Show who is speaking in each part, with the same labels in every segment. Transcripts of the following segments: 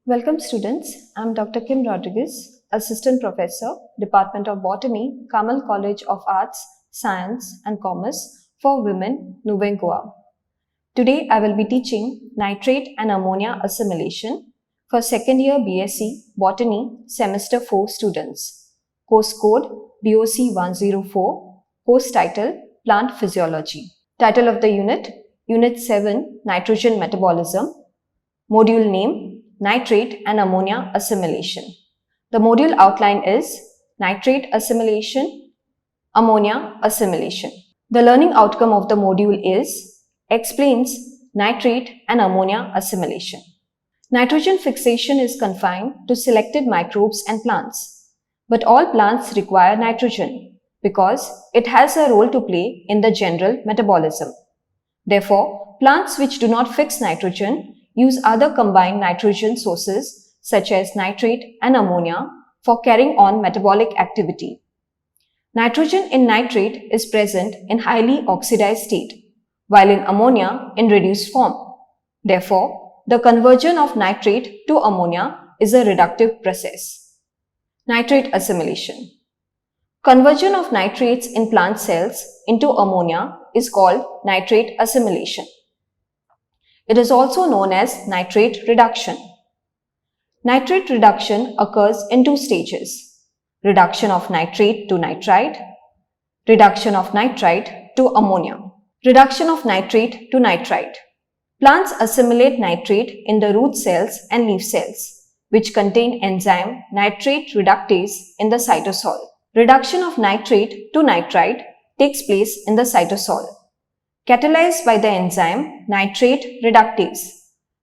Speaker 1: Welcome students, I am Dr. Kim Rodriguez, Assistant Professor, Department of Botany, Kamal College of Arts, Science and Commerce for Women, Nueva Goa. Today I will be teaching nitrate and ammonia assimilation for second year BSc Botany Semester 4 students. Course code BOC 104, course title Plant Physiology. Title of the unit, Unit 7 Nitrogen Metabolism. Module name Nitrate and ammonia assimilation. The module outline is nitrate assimilation, ammonia assimilation. The learning outcome of the module is explains nitrate and ammonia assimilation. Nitrogen fixation is confined to selected microbes and plants, but all plants require nitrogen because it has a role to play in the general metabolism. Therefore, plants which do not fix nitrogen use other combined nitrogen sources such as nitrate and ammonia for carrying on metabolic activity. Nitrogen in nitrate is present in highly oxidized state, while in ammonia in reduced form. Therefore, the conversion of nitrate to ammonia is a reductive process. Nitrate assimilation. Conversion of nitrates in plant cells into ammonia is called nitrate assimilation. It is also known as nitrate reduction. Nitrate reduction occurs in two stages: reduction of nitrate to nitrite, reduction of nitrite to ammonia. Reduction of nitrate to nitrite. Plants assimilate nitrate in the root cells and leaf cells, which contain enzyme nitrate reductase in the cytosol. Reduction of nitrate to nitrite takes place in the cytosol, catalyzed by the enzyme nitrate reductase,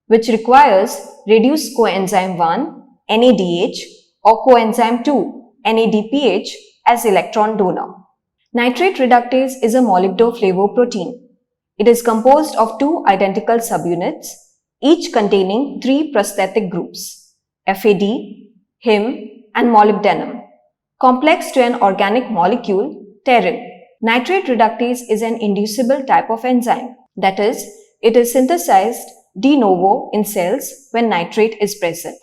Speaker 1: which requires reduced coenzyme 1 NADH or coenzyme 2 NADPH as electron donor. Nitrate reductase is a molybdoflavoprotein. It is composed of two identical subunits, each containing three prosthetic groups: FAD, Him, and molybdenum, complex to an organic molecule, pterin. Nitrate reductase is an inducible type of enzyme, that is, it is synthesized de novo in cells when nitrate is present.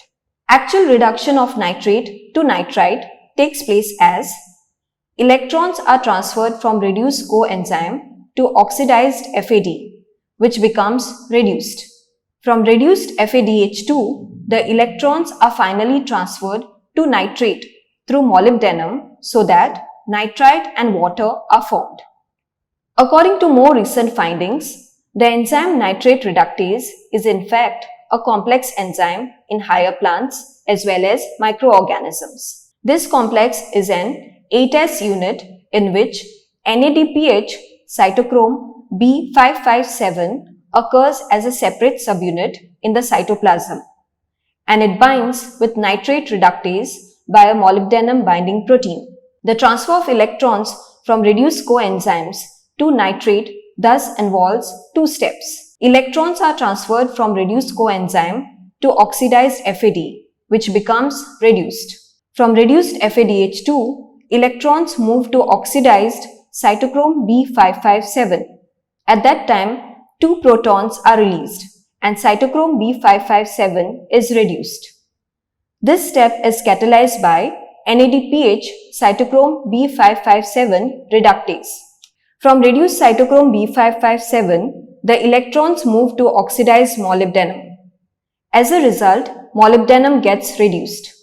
Speaker 1: Actual reduction of nitrate to nitrite takes place as electrons are transferred from reduced coenzyme to oxidized FAD, which becomes reduced. From reduced FADH2, the electrons are finally transferred to nitrate through molybdenum so that nitrite and water are formed. According to more recent findings, the enzyme nitrate reductase is in fact a complex enzyme in higher plants as well as microorganisms. This complex is an 8S unit in which NADPH cytochrome B557 occurs as a separate subunit in the cytoplasm, and it binds with nitrate reductase by a molybdenum binding protein. The transfer of electrons from reduced coenzymes to nitrate thus involves two steps. Electrons are transferred from reduced coenzyme to oxidized FAD, which becomes reduced. From reduced FADH2, electrons move to oxidized cytochrome B557. At that time, two protons are released and cytochrome B557 is reduced. This step is catalyzed by NADPH cytochrome B557 reductase. From reduced cytochrome B557, the electrons move to oxidized molybdenum. As a result, molybdenum gets reduced.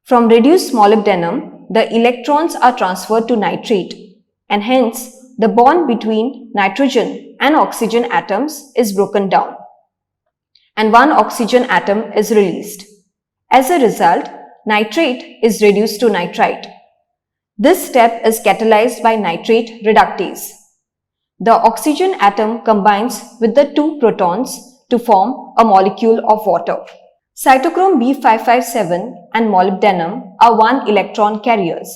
Speaker 1: From reduced molybdenum, the electrons are transferred to nitrate, and hence the bond between nitrogen and oxygen atoms is broken down, and one oxygen atom is released. As a result, nitrate is reduced to nitrite. This step is catalyzed by nitrate reductase. The oxygen atom combines with the two protons to form a molecule of water. Cytochrome B557 and molybdenum are one electron carriers.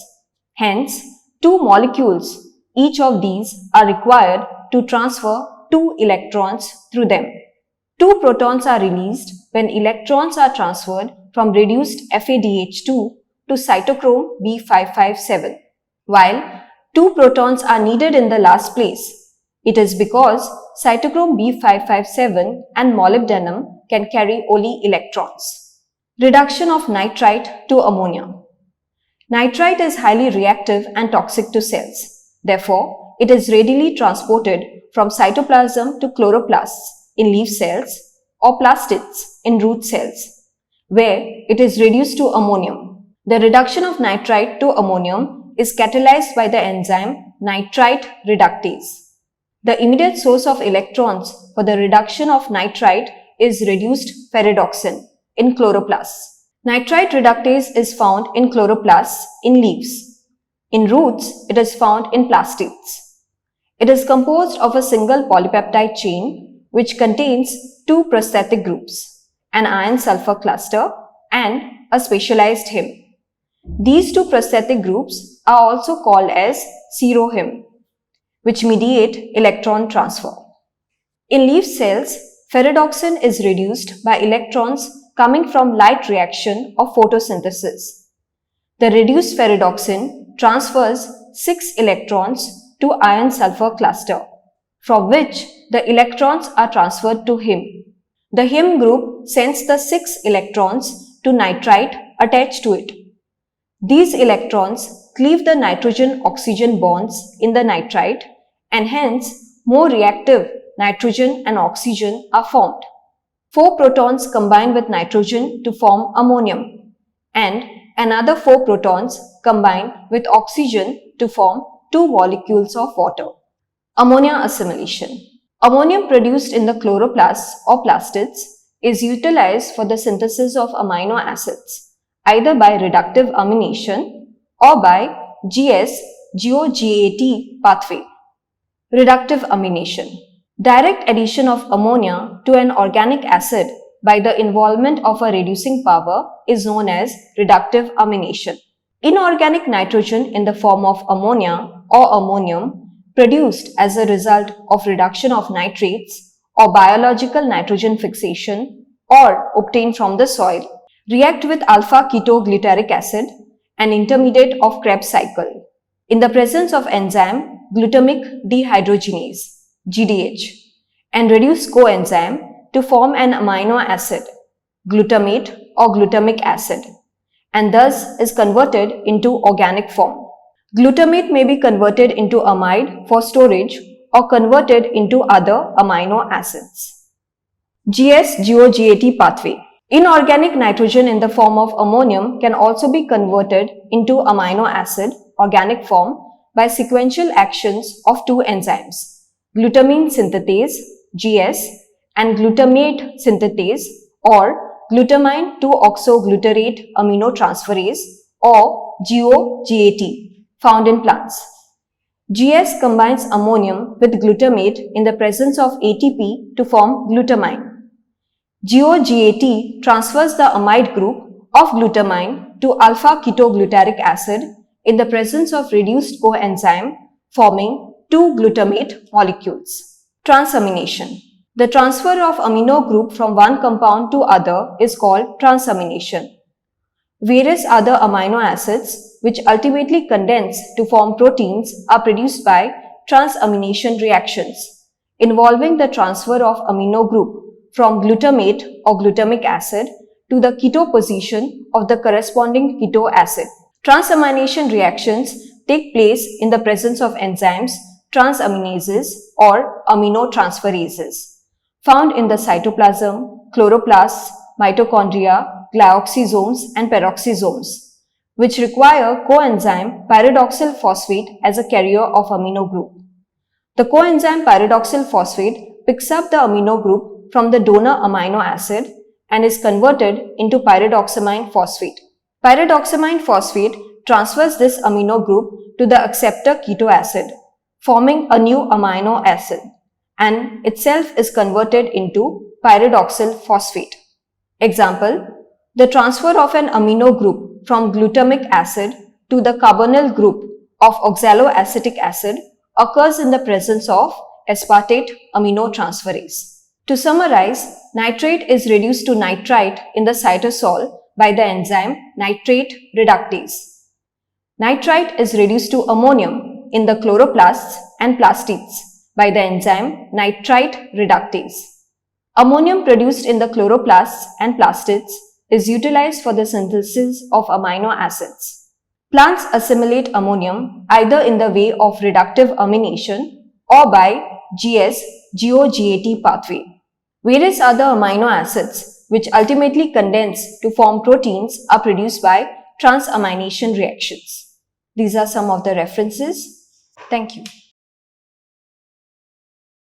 Speaker 1: Hence, two molecules, each of these, are required to transfer two electrons through them. Two protons are released when electrons are transferred from reduced FADH2 to cytochrome B557, while two protons are needed in the last place. It is because cytochrome B557 and molybdenum can carry only electrons. Reduction of nitrite to ammonia. Nitrite is highly reactive and toxic to cells. Therefore, it is readily transported from cytoplasm to chloroplasts in leaf cells or plastids in root cells, where it is reduced to ammonium. The reduction of nitrite to ammonium is catalyzed by the enzyme nitrite reductase. The immediate source of electrons for the reduction of nitrite is reduced ferredoxin in chloroplasts. Nitrite reductase is found in chloroplasts in leaves. In roots, it is found in plastids. It is composed of a single polypeptide chain which contains two prosthetic groups, an iron-sulfur cluster and a specialized heme. These two prosthetic groups are also called as seroheme, which mediate electron transfer. In leaf cells, ferredoxin is reduced by electrons coming from light reaction of photosynthesis. The reduced ferredoxin transfers 6 electrons to iron-sulfur cluster, from which the electrons are transferred to heme. The heme group sends the 6 electrons to nitrite attached to it. These electrons cleave the nitrogen-oxygen bonds in the nitrite and hence more reactive nitrogen and oxygen are formed. 4 protons combine with nitrogen to form ammonium and another 4 protons combine with oxygen to form 2 molecules of water. Ammonia assimilation. Ammonium produced in the chloroplasts or plastids is utilized for the synthesis of amino acids, either by reductive amination or by GS-GOGAT pathway. Reductive amination. Direct addition of ammonia to an organic acid by the involvement of a reducing power is known as reductive amination. Inorganic nitrogen in the form of ammonia or ammonium produced as a result of reduction of nitrates or biological nitrogen fixation or obtained from the soil react with alpha-ketoglutaric acid, an intermediate of Krebs cycle, in the presence of enzyme glutamic dehydrogenase GDH, and reduce coenzyme to form an amino acid, glutamate or glutamic acid, and thus is converted into organic form. Glutamate may be converted into amide for storage or converted into other amino acids. GS-GOGAT pathway. Inorganic nitrogen in the form of ammonium can also be converted into amino acid, organic form, by sequential actions of 2 enzymes, glutamine synthetase GS and glutamate synthetase or glutamine 2-oxoglutarate aminotransferase or GOGAT found in plants. GS combines ammonium with glutamate in the presence of ATP to form glutamine. GOGAT transfers the amide group of glutamine to alpha-ketoglutaric acid in the presence of reduced coenzyme forming 2 glutamate molecules. Transamination. The transfer of amino group from one compound to other is called transamination. Various other amino acids which ultimately condense to form proteins are produced by transamination reactions involving the transfer of amino group from glutamate or glutamic acid to the keto position of the corresponding keto acid. Transamination reactions take place in the presence of enzymes, transaminases or aminotransferases found in the cytoplasm, chloroplasts, mitochondria, glyoxysomes and peroxisomes, which require coenzyme pyridoxal phosphate as a carrier of amino group. The coenzyme pyridoxal phosphate picks up the amino group from the donor amino acid and is converted into pyridoxamine phosphate. Pyridoxamine phosphate transfers this amino group to the acceptor keto acid, forming a new amino acid, and itself is converted into pyridoxal phosphate. Example, the transfer of an amino group from glutamic acid to the carbonyl group of oxaloacetic acid occurs in the presence of aspartate aminotransferase. To summarize, nitrate is reduced to nitrite in the cytosol by the enzyme nitrate reductase. Nitrite is reduced to ammonium in the chloroplasts and plastids by the enzyme nitrite reductase. Ammonium produced in the chloroplasts and plastids is utilized for the synthesis of amino acids. Plants assimilate ammonium either in the way of reductive amination or by GS-GOGAT pathway. Various other amino acids, which ultimately condense to form proteins, are produced by transamination reactions. These are some of the references. Thank you.